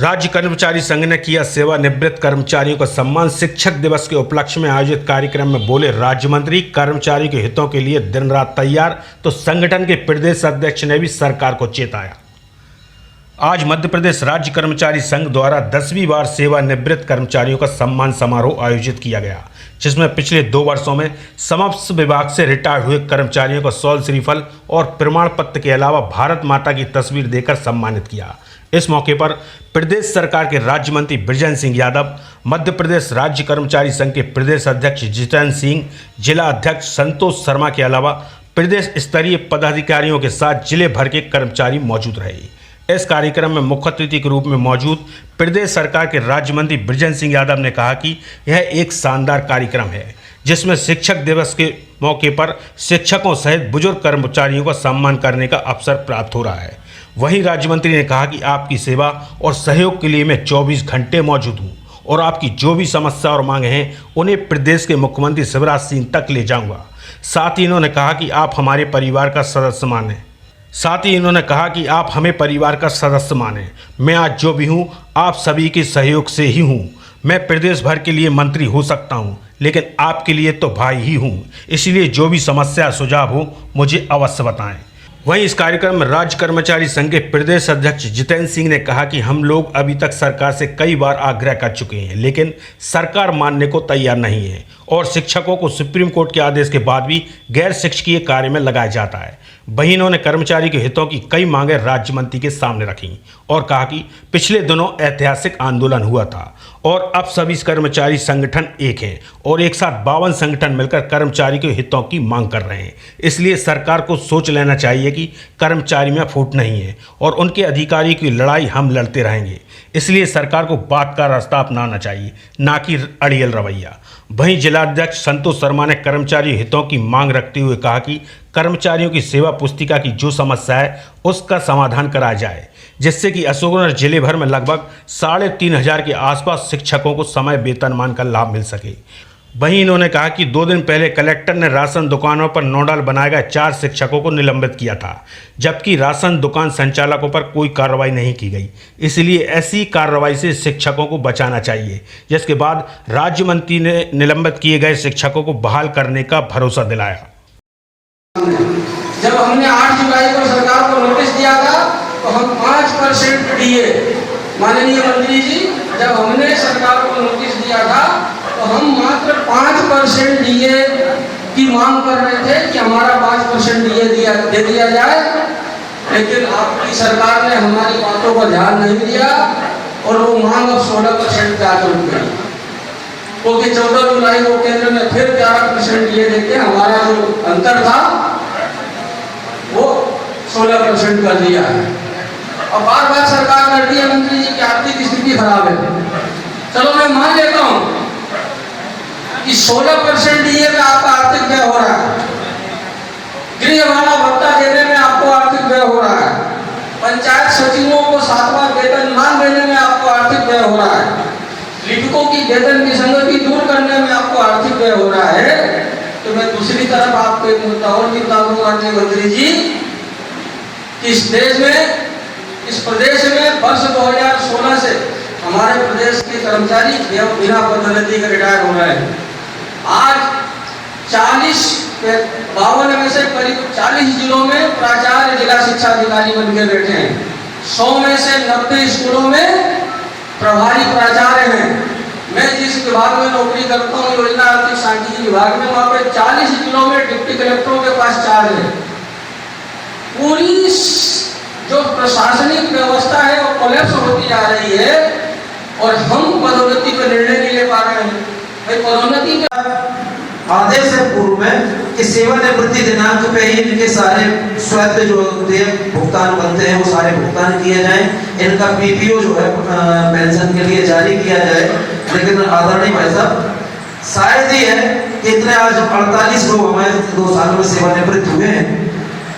राज्य कर्मचारी संघ ने किया सेवानिवृत्त कर्मचारियों का सम्मान। शिक्षक दिवस के उपलक्ष्य में आयोजित कार्यक्रम में बोले राज्य मंत्री, कर्मचारियों के हितों के लिए दिन रात तैयार। तो संगठन के प्रदेश अध्यक्ष ने भी सरकार को चेताया। आज मध्य प्रदेश राज्य कर्मचारी संघ द्वारा 10वीं बार सेवानिवृत्त कर्मचारियों का सम्मान समारोह आयोजित किया गया, जिसमें पिछले 2 वर्षों में समस्त विभाग से रिटायर हुए कर्मचारियों को शॉल, श्रीफल और प्रमाण पत्र के अलावा भारत माता की तस्वीर देकर सम्मानित किया। इस मौके पर प्रदेश सरकार के राज्य मंत्री बृजेंद्र सिंह यादव, मध्य प्रदेश राज्य कर्मचारी संघ के प्रदेश अध्यक्ष जितेंद्र सिंह, जिला अध्यक्ष संतोष शर्मा के अलावा प्रदेश स्तरीय पदाधिकारियों के साथ जिले भर के कर्मचारी मौजूद रहे। इस कार्यक्रम में मुख्य अतिथि के रूप में मौजूद प्रदेश सरकार के राज्य मंत्री बृजेंद्र सिंह यादव ने कहा कि यह एक शानदार कार्यक्रम है, जिसमें शिक्षक दिवस के मौके पर शिक्षकों सहित बुजुर्ग कर्मचारियों का सम्मान करने का अवसर प्राप्त हो रहा है। वहीं राज्य मंत्री ने कहा कि आपकी सेवा और सहयोग के लिए मैं 24 घंटे मौजूद हूं और आपकी जो भी समस्या और मांगे हैं उन्हें प्रदेश के मुख्यमंत्री शिवराज सिंह तक ले जाऊंगा। साथ ही इन्होंने कहा कि आप हमारे परिवार का सदस्य माने। आप हमें परिवार का सदस्य माने। मैं आज जो भी हूं आप सभी के सहयोग से ही हूं। मैं प्रदेश भर के लिए मंत्री हो सकता हूं, लेकिन आपके लिए तो भाई ही हूं। इसलिए जो भी समस्या सुझाव हो मुझे अवश्य बताएं। वहीं इस कार्यक्रम में राज्य कर्मचारी संघ के प्रदेश अध्यक्ष जितेंद्र सिंह ने कहा कि हम लोग अभी तक सरकार से कई बार आग्रह कर चुके हैं, लेकिन सरकार मानने को तैयार नहीं है और शिक्षकों को सुप्रीम कोर्ट के आदेश के बाद भी गैर शिक्षकीय कार्य में लगाया जाता है। वहीं इन्होंने कर्मचारी के हितों की कई मांगें राज्य मंत्री के सामने रखी और कहा कि पिछले दिनों ऐतिहासिक आंदोलन हुआ था और अब सभी कर्मचारी संगठन एक हैं और एक साथ 52 संगठन मिलकर कर्मचारी के हितों की मांग कर रहे हैं। इसलिए सरकार को सोच लेना चाहिए कि कर्मचारी में फूट नहीं है और उनके अधिकारी की लड़ाई हम लड़ते रहेंगे। इसलिए सरकार को बात का रास्ता अपनाना चाहिए, ना कि अड़ियल रवैया। वहीं जिलाध्यक्ष संतोष शर्मा ने कर्मचारी हितों की मांग रखते हुए कहा कि कर्मचारियों की सेवा पुस्तिका की जो समस्या है उसका समाधान कराया जाए, जिससे कि अशोकनगर जिले भर में लगभग 3500 के आसपास शिक्षकों को समय वेतनमान का लाभ मिल सके। वहीं इन्होंने कहा कि 2 दिन पहले कलेक्टर ने राशन दुकानों पर नोडल बनाए गए 4 शिक्षकों को निलंबित किया था, जबकि राशन दुकान संचालकों पर कोई कार्रवाई नहीं की गई। इसलिए ऐसी कार्रवाई से शिक्षकों को बचाना चाहिए, जिसके बाद राज्य मंत्री ने निलंबित किए गए शिक्षकों को बहाल करने का भरोसा दिलाया। जब हमने 8 जुलाई को सरकार को नोटिस दिया था तो हम 5% डीए, माननीय मंत्री जी, जब हमने सरकार को नोटिस दिया था तो हम मात्र 5% डीए की मांग कर रहे थे कि हमारा 5% डीए दे दिया जाए, लेकिन आपकी सरकार ने हमारी बातों पर ध्यान नहीं दिया और वो मांग अब 16% पे आकर रुक गई, क्योंकि 14 जुलाई को केंद्र ने फिर 11% डीए देके हमारा जो अंतर था वो 16% कर दिया है। और बार बार सरकार करती है मंत्री जी की आर्थिक स्थिति खराब है। चलो मैं मान लेता हूँ कि 16% डीए में आपका आर्थिक व्यय हो रहा है, गृह वाला भत्ता देने में आपको आर्थिक व्यय हो रहा है, पंचायत सचिवों को 7वां वेतनमान देने में आपको आर्थिक व्यय हो रहा है, लिपिकों की वेतन विसंगति दूर करने में आपको आर्थिक व्यय हो रहा है। तो मैं दूसरी तरफ आपको एक मुद्दा और निपटा दूंगा मंत्री जी, कि इस देश में, इस प्रदेश में वर्ष 2016 से हमारे प्रदेश के कर्मचारी बिना पदोन्नति के रिटायर हो रहे हैं। आज 52 में से करीब 40 जिलों में प्राचार्य जिला शिक्षा अधिकारी बनकर बैठे हैं। 100 में से 90 स्कूलों में प्रभारी प्राचार्य हैं। मैं जिस विभाग में नौकरी करता हूँ, योजना आर्थिक सांख्यिकी विभाग में, वहाँ पे 40 जिलों में डिप्टी कलेक्टरों के पास चार्ज है। पूरी जो प्रशासनिक व्यवस्था है वो कोलैप्स होती जा रही है और हम पदोन्नति पर निर्णय नहीं ले पा रहे हैं। भाई पदोन्नति के आदेश से पूर्व में कि सेवानिवृत्ति दिनांक पे ही इनके सारे स्वैध जो भुगतान बनते हैं वो सारे भुगतान किए जाएं। इनका पीपीओ जो है पेंशन के लिए जारी किया जाए। लेकिन आदरणीय भाई साहब, शायद ही है कि इतने आज 48 लोग हमारे 2 साल में सेवानिवृत्त हुए हैं।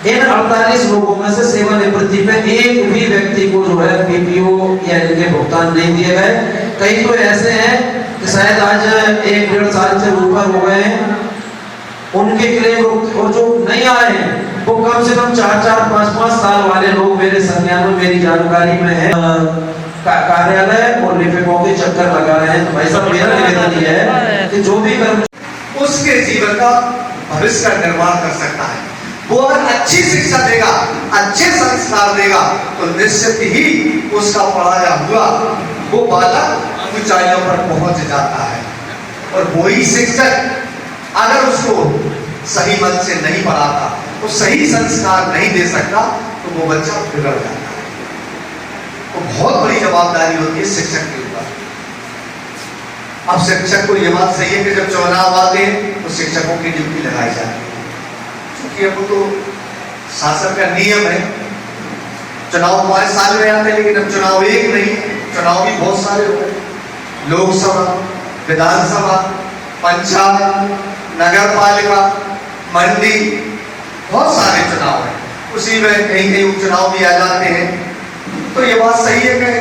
इन 48 लोगों में से सेवानिवृत्ति पे एक भी व्यक्ति को जो है पीपीओ या इनके भुगतान नहीं दिए गए। कई तो ऐसे हैं कि शायद आज 1-1.5 साल से ऊपर हो गए हैं, उनके क्लेम, और जो नहीं आए हैं वो कम से कम 4-4, 5-5 साल वाले लोग मेरे संज्ञान में, मेरी जानकारी में है। कार्यालय और लिपिकों के चक्कर लगा रहे हैं। तो भाई साहब मेरा निवेदन ये है कि जो भी कर्मचारी उसके जीवन का भविष्य का निर्माण कर सकता है, वो अगर अच्छी शिक्षा देगा, अच्छे संस्कार देगा, तो निश्चित ही उसका पढ़ाया हुआ वो बालक ऊंचाइयों पर पहुंच जाता है। और वही शिक्षक अगर उसको सही मन से नहीं पढ़ाता, तो सही संस्कार नहीं दे सकता, तो वो बच्चा बिगड़ जाता है। तो बहुत बड़ी जवाबदारी होती है शिक्षक के ऊपर। अब शिक्षक को ये बात सही है कि जब चुनाव आते हैं तो शिक्षकों की ड्यूटी लगाई जाती है, क्योंकि अब तो शासन का नियम है। चुनाव 5 साल में आते हैं, लेकिन अब चुनाव एक नहीं, चुनाव भी बहुत सारे हो गए। लोकसभा, विधानसभा, पंचायत, नगर पालिका, मंडी, बहुत सारे चुनाव हैं। उसी में कहीं कहीं उपचुनाव भी आ जाते हैं। तो ये बात सही है कि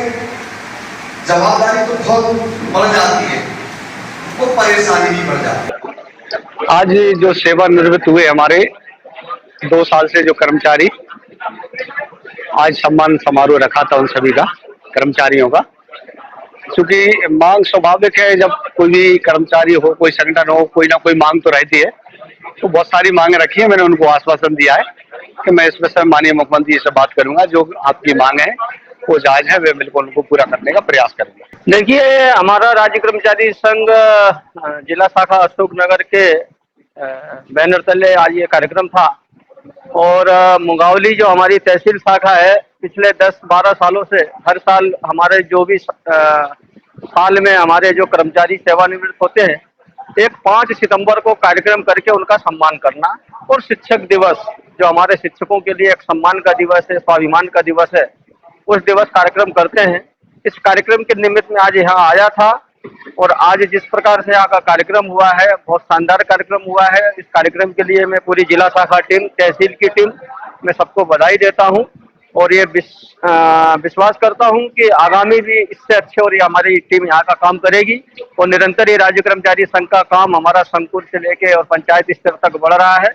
जवाबदारी तो बहुत बढ़ जाती है, वो परेशानी भी बढ़ जाती है। आज जो सेवानिवृत्त हुए हमारे 2 साल से जो कर्मचारी, आज सम्मान समारोह रखा था उन सभी का, कर्मचारियों का। क्योंकि मांग स्वाभाविक है, जब कोई भी कर्मचारी हो, कोई संगठन हो, कोई ना कोई मांग तो रहती है। तो बहुत सारी मांगे रखी है। मैंने उनको आश्वासन दिया है कि मैं इस विषय में माननीय मुख्यमंत्री जी से बात करूंगा, जो आपकी मांग है वो जायज है, वे बिल्कुल उनको पूरा करने का प्रयास करेंगे। देखिए, हमारा राज्य कर्मचारी संघ जिला शाखा अशोकनगर के बैनर तले आज ये कार्यक्रम था। और मुंगावली जो हमारी तहसील शाखा है, पिछले 10-12 सालों से हर साल हमारे जो भी साल में हमारे जो कर्मचारी सेवानिवृत्त होते हैं, एक 5 सितंबर को कार्यक्रम करके उनका सम्मान करना, और शिक्षक दिवस जो हमारे शिक्षकों के लिए एक सम्मान का दिवस है, स्वाभिमान का दिवस है, उस दिवस कार्यक्रम करते हैं। इस कार्यक्रम के निमित्त में आज यहाँ आया था, और आज जिस प्रकार से यहाँ का कार्यक्रम हुआ है, बहुत शानदार कार्यक्रम हुआ है। इस कार्यक्रम के लिए मैं पूरी जिला शाखा टीम, तहसील की टीम, मैं सबको बधाई देता हूँ। और ये विश्वास करता हूँ कि आगामी भी इससे अच्छे और ये हमारी टीम यहाँ का काम करेगी, और निरंतर ये राज्य कर्मचारी संघ का काम हमारा संकुल से लेके और पंचायत स्तर तक बढ़ रहा है।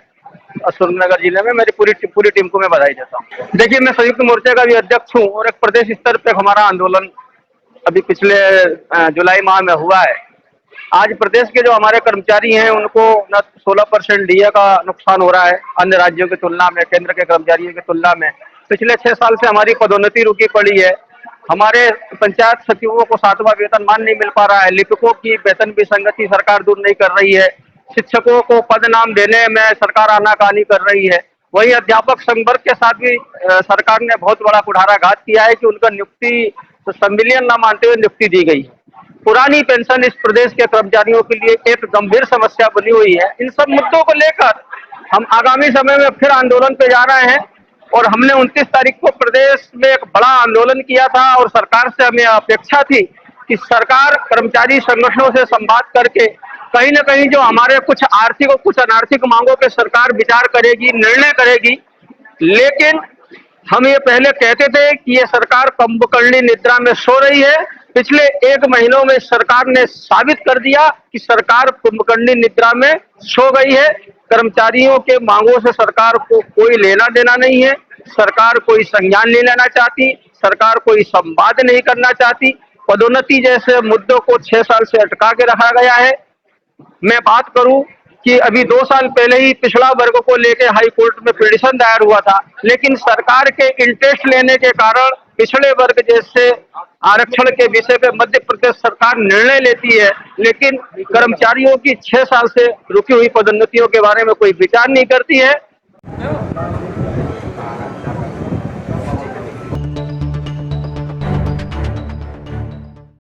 अशोकनगर जिले में मेरी पूरी टीम को मैं बधाई देता हूँ। देखिए, मैं संयुक्त मोर्चे का भी अध्यक्ष हूँ, और एक प्रदेश स्तर पे हमारा आंदोलन अभी पिछले जुलाई माह में हुआ है। आज प्रदेश के जो हमारे कर्मचारी हैं, उनको न 16% डीए का नुकसान हो रहा है अन्य राज्यों की तुलना में, केंद्र के कर्मचारियों की तुलना में। पिछले 6 साल से हमारी पदोन्नति रुकी पड़ी है। हमारे पंचायत सचिवों को 7वां वेतनमान नहीं मिल पा रहा है। लिपिकों की वेतन विसंगति सरकार दूर नहीं कर रही है। शिक्षकों को पद नाम देने में सरकार आनाकानी कर रही है। वही अध्यापक संवर्ग के साथ भी सरकार ने बहुत बड़ा कुठाराघात किया है कि उनका नियुक्ति संविलियन न मानते हुए नियुक्ति दी गई है। पुरानी पेंशन इस प्रदेश के कर्मचारियों के लिए एक गंभीर समस्या बनी हुई है। इन सब मुद्दों को लेकर हम आगामी समय में फिर आंदोलन पे जा रहे हैं, और हमने 29 तारीख को प्रदेश में एक बड़ा आंदोलन किया था, और सरकार से हमें अपेक्षा थी कि सरकार कर्मचारी संगठनों से संवाद करके कहीं न कहीं जो हमारे कुछ आर्थिक और कुछ अनार्थिक मांगों पे सरकार विचार करेगी, निर्णय करेगी। लेकिन हम ये पहले कहते थे कि ये सरकार कुंभकर्णी निद्रा में सो रही है। पिछले 1 महीनों में सरकार ने साबित कर दिया कि सरकार कुंभकर्णी निद्रा में सो गई है। कर्मचारियों के मांगों से सरकार को कोई लेना देना नहीं है। सरकार कोई संज्ञान नहीं लेना चाहती, सरकार कोई संवाद नहीं करना चाहती। पदोन्नति जैसे मुद्दों को 6 साल से अटका के रखा गया है। मैं बात करूं कि अभी 2 साल पहले ही पिछड़ा वर्ग को लेकर हाई कोर्ट में पिटीशन दायर हुआ था, लेकिन सरकार के इंटरेस्ट लेने के कारण पिछड़े वर्ग जैसे आरक्षण के विषय पे मध्य प्रदेश सरकार निर्णय लेती है, लेकिन कर्मचारियों की 6 साल से रुकी हुई पदोन्नतियों के बारे में कोई विचार नहीं करती है।